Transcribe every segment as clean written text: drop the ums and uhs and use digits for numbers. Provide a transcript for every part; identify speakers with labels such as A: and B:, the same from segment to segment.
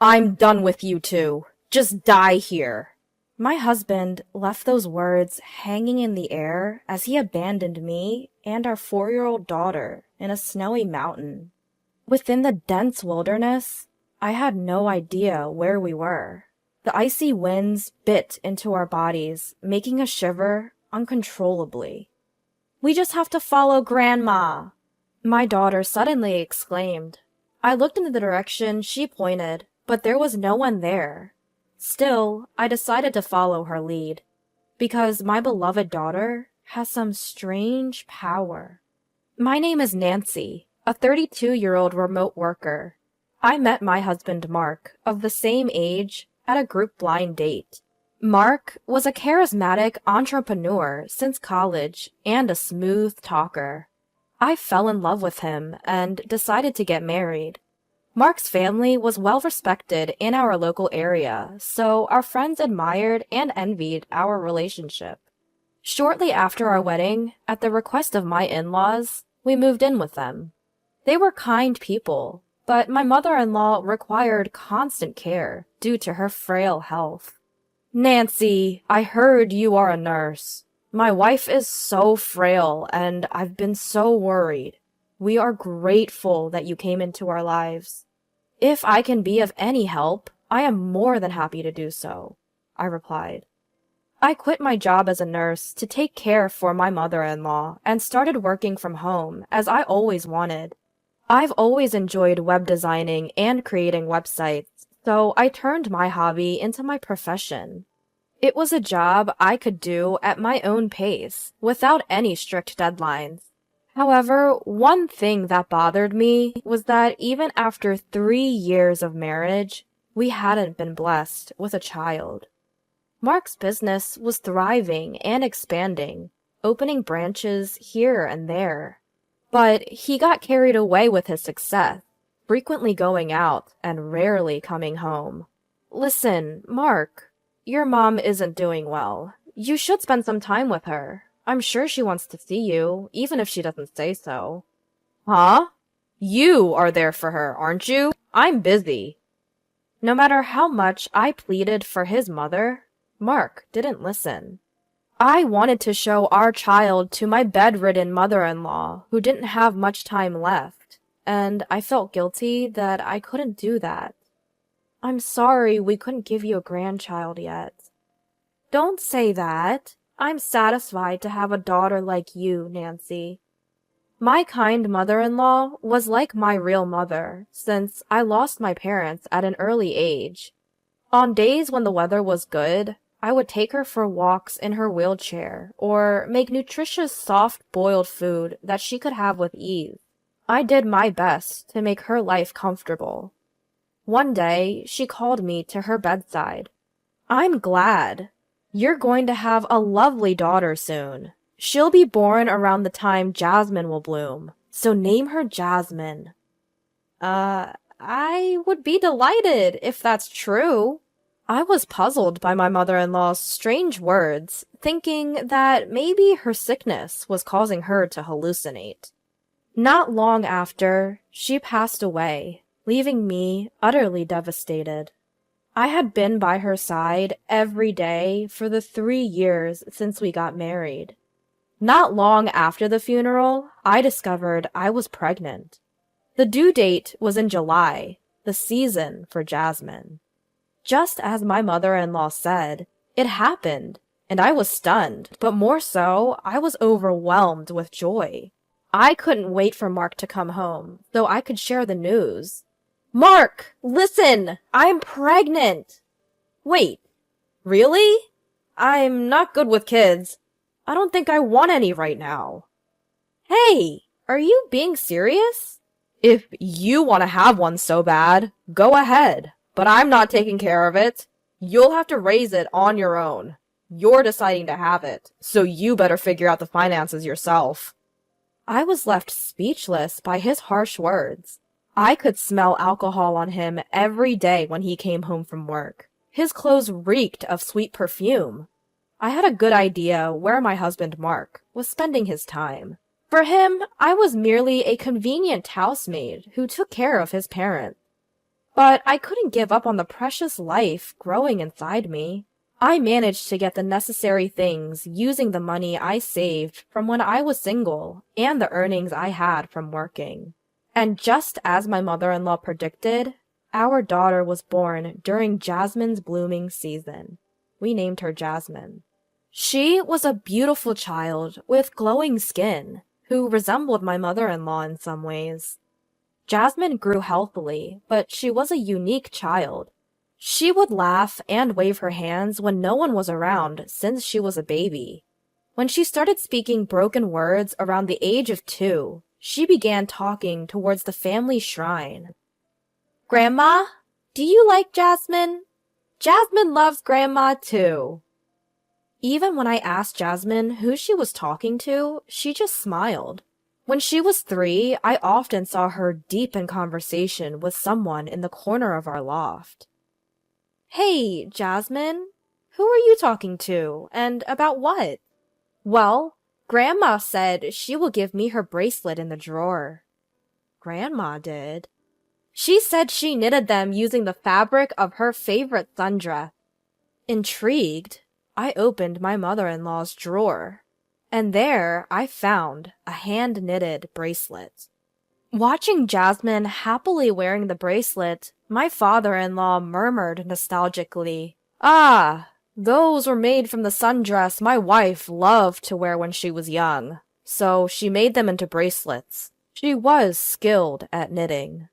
A: I'm done with you two. Just die here. My husband left those words hanging in the air as he abandoned me and our 4-year-old daughter in a snowy mountain. Within the dense wilderness, I had no idea where we were. The icy winds bit into our bodies, making us shiver uncontrollably. We just have to follow Grandma, my daughter suddenly exclaimed. I looked in the direction she pointed, but there was no one there. Still, I decided to follow her lead, because my beloved daughter has some strange power. My name is Nancy, a 32-year-old remote worker. I met my husband Mark, of the same age, at a group blind date. Mark was a charismatic entrepreneur since college and a smooth talker. I fell in love with him and decided to get married. Mark's family was well respected in our local area, so our friends admired and envied our relationship. Shortly after our wedding, at the request of my in-laws, we moved in with them. They were kind people, but my mother-in-law required constant care due to her frail health. Nancy, I heard you are a nurse. My wife is so frail, and I've been so worried. We are grateful that you came into our lives. If I can be of any help, I am more than happy to do so, I replied. I quit my job as a nurse to take care for my mother-in-law and started working from home, as I always wanted. I've always enjoyed web designing and creating websites, so I turned my hobby into my profession. It was a job I could do at my own pace, without any strict deadlines. However, one thing that bothered me was that even after 3 years of marriage, we hadn't been blessed with a child. Mark's business was thriving and expanding, opening branches here and there. But he got carried away with his success, frequently going out and rarely coming home. Listen, Mark, your mom isn't doing well. You should spend some time with her. I'm sure she wants to see you, even if she doesn't say so. Huh? You are there for her, aren't you? I'm busy. No matter how much I pleaded for his mother, Mark didn't listen. I wanted to show our child to my bedridden mother-in-law, who didn't have much time left, and I felt guilty that I couldn't do that. I'm sorry we couldn't give you a grandchild yet. Don't say that. I'm satisfied to have a daughter like you, Nancy. My kind mother-in-law was like my real mother, since I lost my parents at an early age. On days when the weather was good, I would take her for walks in her wheelchair, or make nutritious soft-boiled food that she could have with ease. I did my best to make her life comfortable. One day, she called me to her bedside. I'm glad. You're going to have a lovely daughter soon. She'll be born around the time jasmine will bloom, so name her Jasmine. I would be delighted if that's true. I was puzzled by my mother-in-law's strange words, thinking that maybe her sickness was causing her to hallucinate. Not long after, she passed away, leaving me utterly devastated. I had been by her side every day for the 3 years since we got married. Not long after the funeral, I discovered I was pregnant. The due date was in July, the season for jasmine. Just as my mother-in-law said, it happened, and I was stunned, but more so, I was overwhelmed with joy. I couldn't wait for Mark to come home, so I could share the news. Mark, listen! I'm pregnant! Wait, really? I'm not good with kids. I don't think I want any right now. Hey, are you being serious? If you want to have one so bad, go ahead. But I'm not taking care of it. You'll have to raise it on your own. You're deciding to have it, so you better figure out the finances yourself. I was left speechless by his harsh words. I could smell alcohol on him every day when he came home from work. His clothes reeked of sweet perfume. I had a good idea where my husband Mark was spending his time. For him, I was merely a convenient housemaid who took care of his parents. But I couldn't give up on the precious life growing inside me. I managed to get the necessary things using the money I saved from when I was single and the earnings I had from working. And just as my mother-in-law predicted, our daughter was born during Jasmine's blooming season. We named her Jasmine. She was a beautiful child with glowing skin, who resembled my mother-in-law in some ways. Jasmine grew healthily, but she was a unique child. She would laugh and wave her hands when no one was around since she was a baby. When she started speaking broken words around the age of 2, she began talking towards the family shrine. "Grandma, do you like Jasmine? Jasmine loves Grandma too." Even when I asked Jasmine who she was talking to, she just smiled. When she was 3, I often saw her deep in conversation with someone in the corner of our loft. "Hey, Jasmine, who are you talking to, and about what?" "Well, Grandma said she will give me her bracelet in the drawer." "Grandma did?" "She said she knitted them using the fabric of her favorite sundress." Intrigued, I opened my mother-in-law's drawer, and there I found a hand-knitted bracelet. Watching Jasmine happily wearing the bracelet, my father-in-law murmured nostalgically, "Ah, those were made from the sundress my wife loved to wear when she was young, so she made them into bracelets. She was skilled at knitting."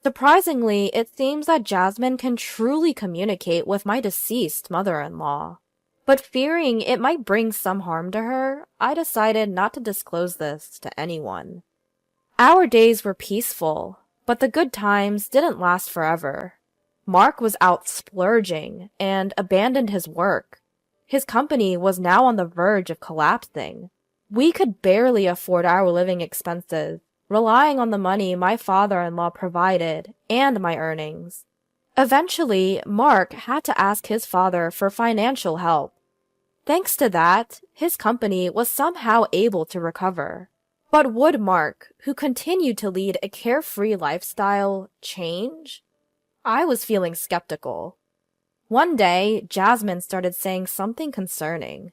A: Surprisingly, it seems that Jasmine can truly communicate with my deceased mother-in-law. But fearing it might bring some harm to her, I decided not to disclose this to anyone. Our days were peaceful, but the good times didn't last forever. Mark was out splurging and abandoned his work. His company was now on the verge of collapsing. We could barely afford our living expenses, relying on the money my father-in-law provided and my earnings. Eventually, Mark had to ask his father for financial help. Thanks to that, his company was somehow able to recover. But would Mark, who continued to lead a carefree lifestyle, change? I was feeling skeptical. One day, Jasmine started saying something concerning.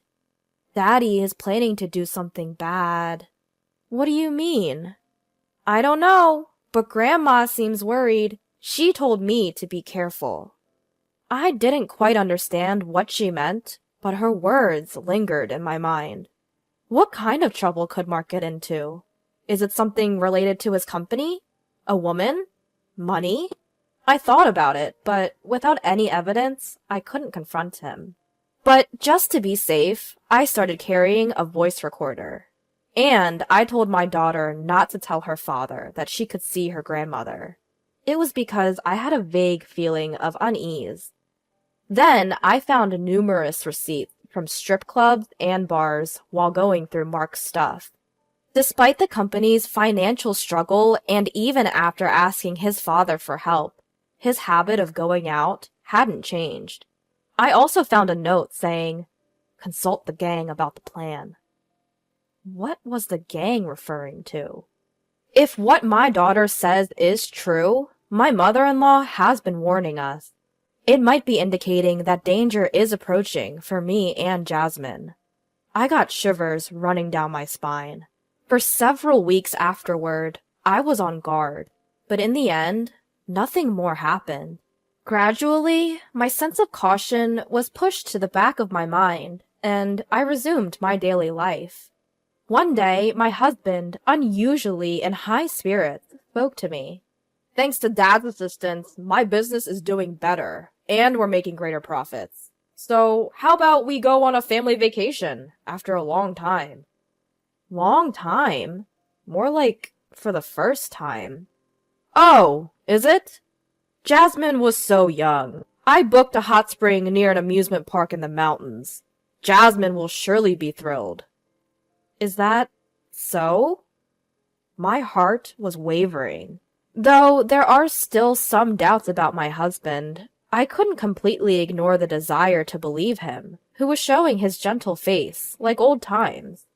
A: "Daddy is planning to do something bad." "What do you mean?" "I don't know, but Grandma seems worried. She told me to be careful." I didn't quite understand what she meant, but her words lingered in my mind. What kind of trouble could Mark get into? Is it something related to his company? A woman? Money? I thought about it, but without any evidence, I couldn't confront him. But just to be safe, I started carrying a voice recorder. And I told my daughter not to tell her father that she could see her grandmother. It was because I had a vague feeling of unease. Then I found numerous receipts from strip clubs and bars while going through Mark's stuff. Despite the company's financial struggle and even after asking his father for help, his habit of going out hadn't changed. I also found a note saying, "Consult the gang about the plan." What was the gang referring to? If what my daughter says is true, my mother-in-law has been warning us. It might be indicating that danger is approaching for me and Jasmine. I got shivers running down my spine. For several weeks afterward, I was on guard, but in the end, nothing more happened. Gradually, my sense of caution was pushed to the back of my mind, and I resumed my daily life. One day, my husband, unusually in high spirits, spoke to me. "Thanks to Dad's assistance, my business is doing better, and we're making greater profits. So, how about we go on a family vacation after a long time?" Long time? More like for the first time. "Oh, is it?" Jasmine was so young. I booked a hot spring near an amusement park in the mountains. Jasmine will surely be thrilled. Is that so? My heart was wavering. Though there are still some doubts about my husband, I couldn't completely ignore the desire to believe him, who was showing his gentle face, like old times.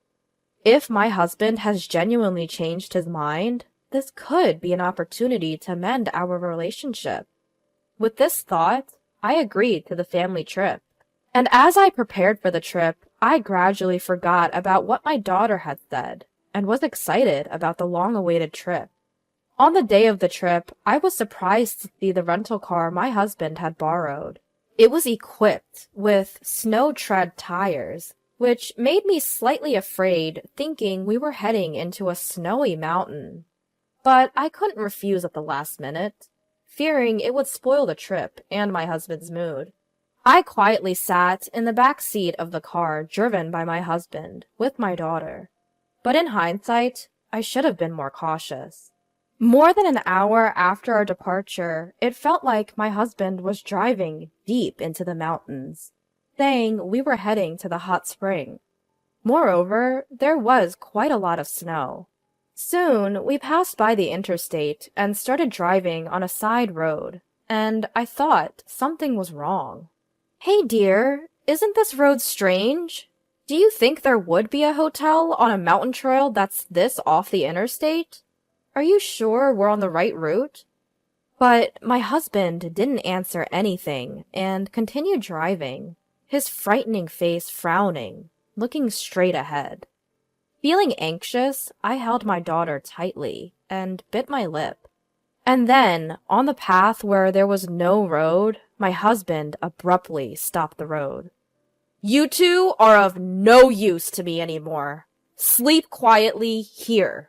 A: If my husband has genuinely changed his mind, this could be an opportunity to mend our relationship. With this thought, I agreed to the family trip. And as I prepared for the trip, I gradually forgot about what my daughter had said and was excited about the long-awaited trip. On the day of the trip, I was surprised to see the rental car my husband had borrowed. It was equipped with snow-tread tires, which made me slightly afraid, thinking we were heading into a snowy mountain. But I couldn't refuse at the last minute, fearing it would spoil the trip and my husband's mood. I quietly sat in the back seat of the car driven by my husband with my daughter. But in hindsight, I should have been more cautious. More than an hour after our departure, it felt like my husband was driving deep into the mountains, saying we were heading to the hot spring. Moreover, there was quite a lot of snow. Soon, we passed by the interstate and started driving on a side road, and I thought something was wrong. "Hey dear, isn't this road strange? Do you think there would be a hotel on a mountain trail that's this off the interstate? Are you sure we're on the right route?" But my husband didn't answer anything and continued driving, his frightening face frowning, looking straight ahead. Feeling anxious, I held my daughter tightly and bit my lip. And then, on the path where there was no road, my husband abruptly stopped the road. "You two are of no use to me anymore. Sleep quietly here."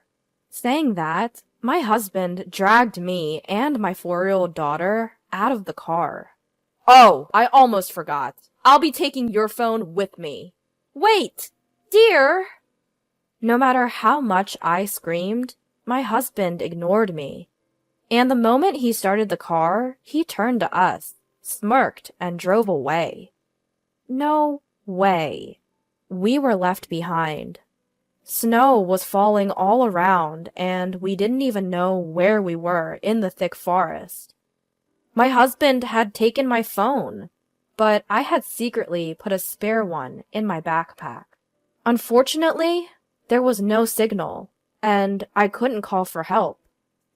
A: Saying that, my husband dragged me and my 4-year-old daughter out of the car. "Oh, I almost forgot. I'll be taking your phone with me." "Wait, dear!" No matter how much I screamed, my husband ignored me. And the moment he started the car, he turned to us, smirked, and drove away. No way. We were left behind. Snow was falling all around, and we didn't even know where we were in the thick forest. My husband had taken my phone, but I had secretly put a spare one in my backpack. Unfortunately, there was no signal, and I couldn't call for help.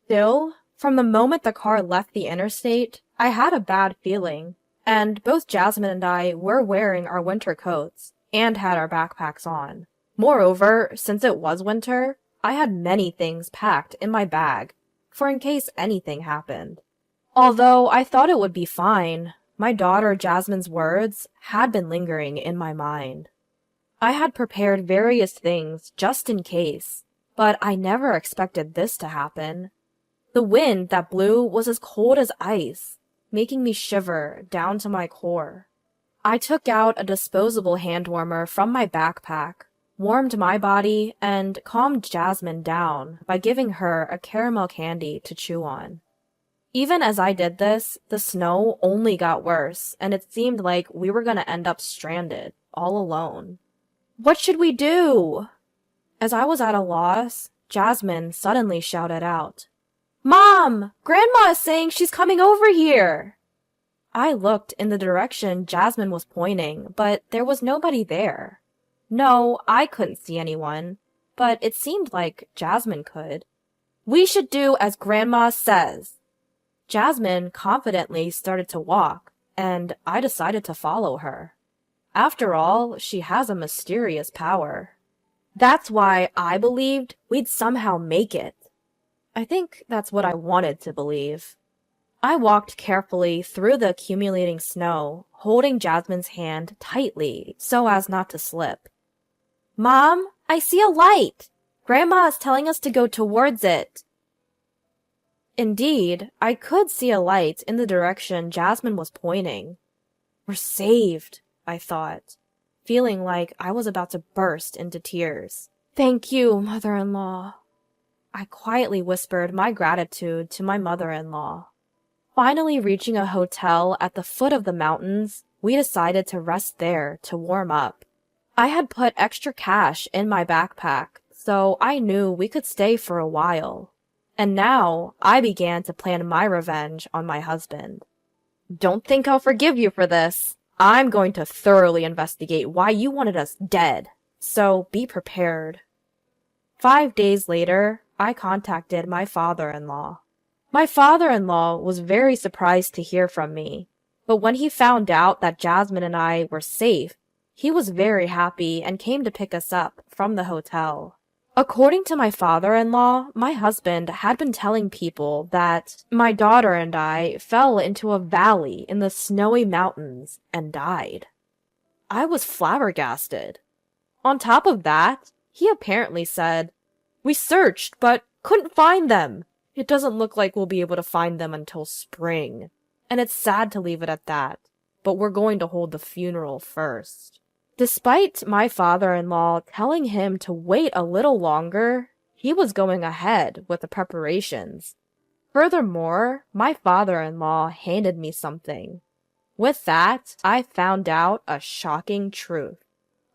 A: Still, from the moment the car left the interstate, I had a bad feeling, and both Jasmine and I were wearing our winter coats and had our backpacks on. Moreover, since it was winter, I had many things packed in my bag, for in case anything happened. Although I thought it would be fine, my daughter Jasmine's words had been lingering in my mind. I had prepared various things just in case, but I never expected this to happen. The wind that blew was as cold as ice, making me shiver down to my core. I took out a disposable hand warmer from my backpack, warmed my body, and calmed Jasmine down by giving her a caramel candy to chew on. Even as I did this, the snow only got worse, and it seemed like we were going to end up stranded, all alone. What should we do? As I was at a loss, Jasmine suddenly shouted out, "Mom! Grandma is saying she's coming over here!" I looked in the direction Jasmine was pointing, but there was nobody there. No, I couldn't see anyone, but it seemed like Jasmine could. "We should do as Grandma says." Jasmine confidently started to walk, and I decided to follow her. After all, she has a mysterious power. That's why I believed we'd somehow make it. I think that's what I wanted to believe. I walked carefully through the accumulating snow, holding Jasmine's hand tightly so as not to slip. "Mom, I see a light! Grandma is telling us to go towards it." Indeed, I could see a light in the direction Jasmine was pointing. We're saved, I thought, feeling like I was about to burst into tears. "Thank you, mother-in-law." I quietly whispered my gratitude to my mother-in-law. Finally reaching a hotel at the foot of the mountains, we decided to rest there to warm up. I had put extra cash in my backpack, so I knew we could stay for a while. And now I began to plan my revenge on my husband. "Don't think I'll forgive you for this. I'm going to thoroughly investigate why you wanted us dead, so be prepared." 5 days later, I contacted my father-in-law. My father-in-law was very surprised to hear from me, but when he found out that Jasmine and I were safe, he was very happy and came to pick us up from the hotel. According to my father-in-law, my husband had been telling people that my daughter and I fell into a valley in the snowy mountains and died. I was flabbergasted. On top of that, he apparently said, "We searched, but couldn't find them. It doesn't look like we'll be able to find them until spring. And it's sad to leave it at that, but we're going to hold the funeral first." Despite my father-in-law telling him to wait a little longer, he was going ahead with the preparations. Furthermore, my father-in-law handed me something. With that, I found out a shocking truth.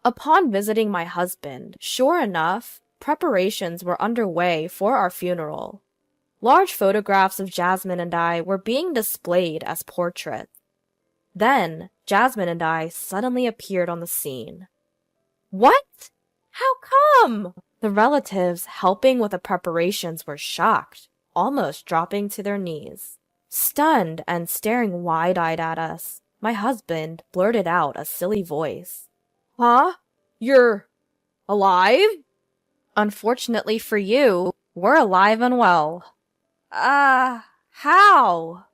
A: Upon visiting my husband, sure enough, preparations were underway for our funeral. Large photographs of Jasmine and I were being displayed as portraits. Then, Jasmine and I suddenly appeared on the scene. "What? How come?" The relatives helping with the preparations were shocked, almost dropping to their knees. Stunned and staring wide-eyed at us, my husband blurted out a silly voice. "Huh? You're alive?" "Unfortunately for you, we're alive and well." How?"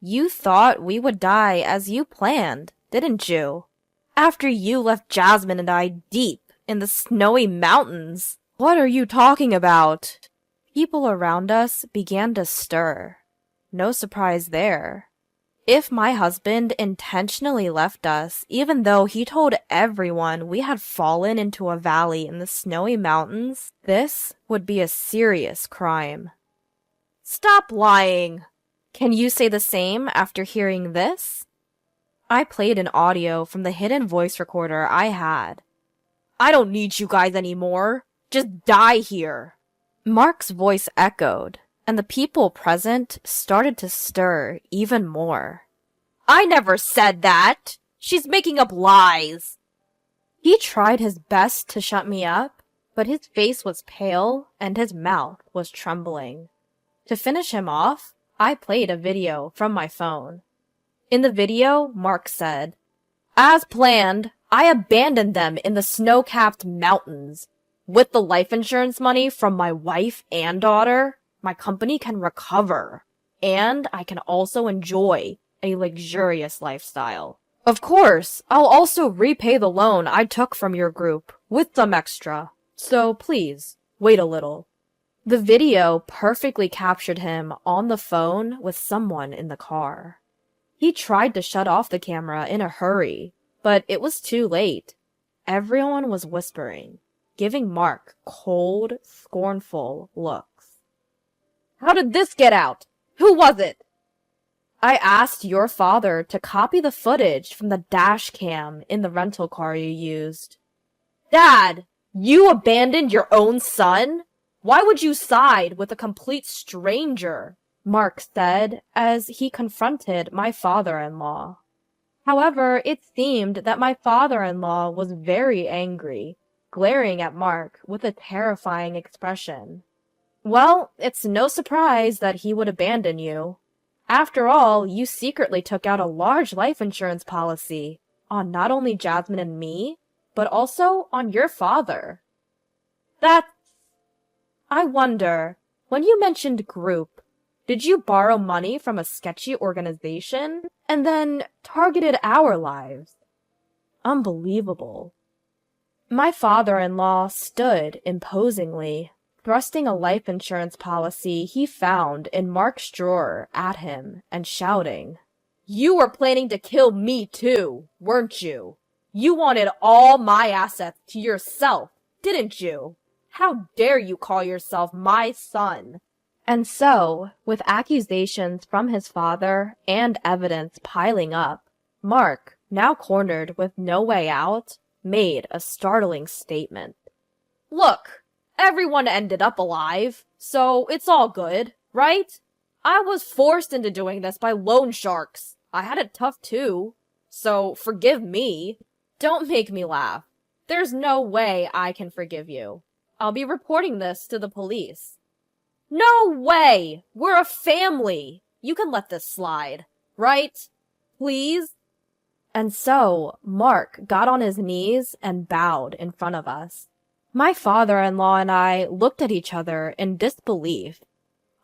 A: "You thought we would die as you planned, didn't you? After you left Jasmine and I deep in the snowy mountains." "What are you talking about?" People around us began to stir. No surprise there. If my husband intentionally left us, even though he told everyone we had fallen into a valley in the snowy mountains, this would be a serious crime. "Stop lying!" "Can you say the same after hearing this?" I played an audio from the hidden voice recorder I had. "I don't need you guys anymore. Just die here." Mark's voice echoed, and the people present started to stir even more. "I never said that! She's making up lies!" He tried his best to shut me up, but his face was pale and his mouth was trembling. To finish him off, I played a video from my phone. In the video, Mark said, "As planned, I abandoned them in the snow-capped mountains. With the life insurance money from my wife and daughter, my company can recover, and I can also enjoy a luxurious lifestyle. Of course, I'll also repay the loan I took from your group with some extra, so please, wait a little." The video perfectly captured him on the phone with someone in the car. He tried to shut off the camera in a hurry, but it was too late. Everyone was whispering, giving Mark cold, scornful looks. "How did this get out? Who was it?" "I asked your father to copy the footage from the dash cam in the rental car you used." "Dad, you abandoned your own son? Why would you side with a complete stranger?" Mark said as he confronted my father-in-law. However, it seemed that my father-in-law was very angry, glaring at Mark with a terrifying expression. "Well, it's no surprise that he would abandon you. After all, you secretly took out a large life insurance policy on not only Jasmine and me, but also on your father." I wonder, when you mentioned group, did you borrow money from a sketchy organization and then targeted our lives? Unbelievable. My father-in-law stood imposingly, thrusting a life insurance policy he found in Mark's drawer at him and shouting, "You were planning to kill me too, weren't you? You wanted all my assets to yourself, didn't you? How dare you call yourself my son?" And so, with accusations from his father and evidence piling up, Mark, now cornered with no way out, made a startling statement. "Look, everyone ended up alive, so it's all good, right? I was forced into doing this by loan sharks. I had it tough too, so forgive me. Don't make me laugh. There's no way I can forgive you. I'll be reporting this to the police. No way! We're a family! You can let this slide, right? Please? And so, Mark got on his knees and bowed in front of us. My father-in-law and I looked at each other in disbelief.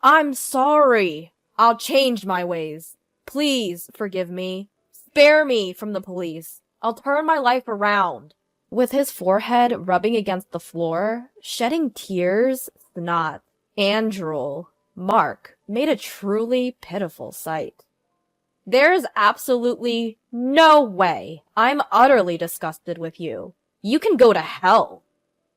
A: I'm sorry. I'll change my ways. Please forgive me. Spare me from the police. I'll turn my life around. With his forehead rubbing against the floor, shedding tears, snot, and drool, Mark made a truly pitiful sight. There's absolutely no way. I'm utterly disgusted with you. You can go to hell.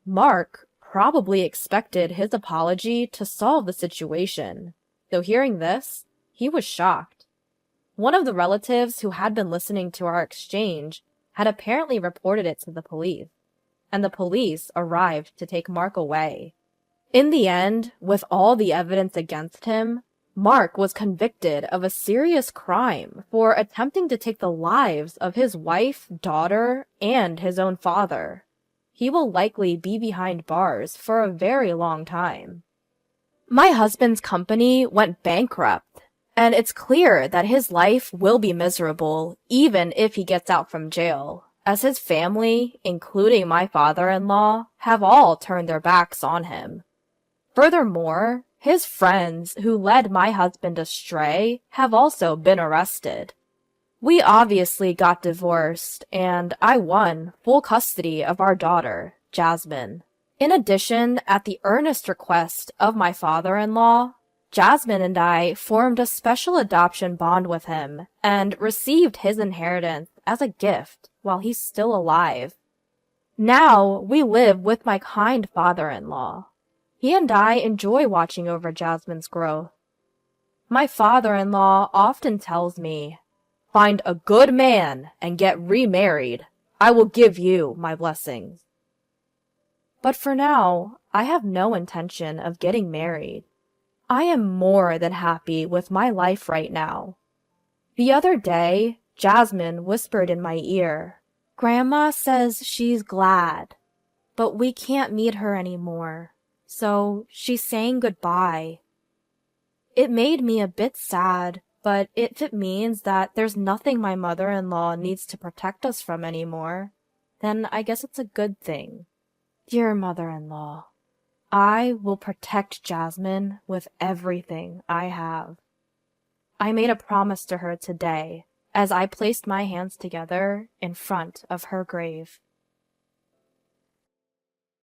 A: Mark probably expected his apology to solve the situation, though hearing this, he was shocked. One of the relatives who had been listening to our exchange had apparently reported it to the police, and the police arrived to take Mark away. In the end, with all the evidence against him, Mark was convicted of a serious crime for attempting to take the lives of his wife, daughter, and his own father. He will likely be behind bars for a very long time. My husband's company went bankrupt, and it's clear that his life will be miserable even if he gets out from jail, as his family, including my father-in-law, have all turned their backs on him. Furthermore, his friends who led my husband astray have also been arrested. We obviously got divorced, and I won full custody of our daughter, Jasmine. In addition, at the earnest request of my father-in-law, Jasmine and I formed a special adoption bond with him and received his inheritance as a gift while he's still alive. Now we live with my kind father-in-law. He and I enjoy watching over Jasmine's growth. My father-in-law often tells me, "Find a good man and get remarried. I will give you my blessings." But for now, I have no intention of getting married. I am more than happy with my life right now. The other day, Jasmine whispered in my ear, "Grandma says she's glad, but we can't meet her anymore, so she's saying goodbye." It made me a bit sad, but if it means that there's nothing my mother-in-law needs to protect us from anymore, then I guess it's a good thing. Dear mother-in-law, I will protect Jasmine with everything I have. I made a promise to her today as I placed my hands together in front of her grave.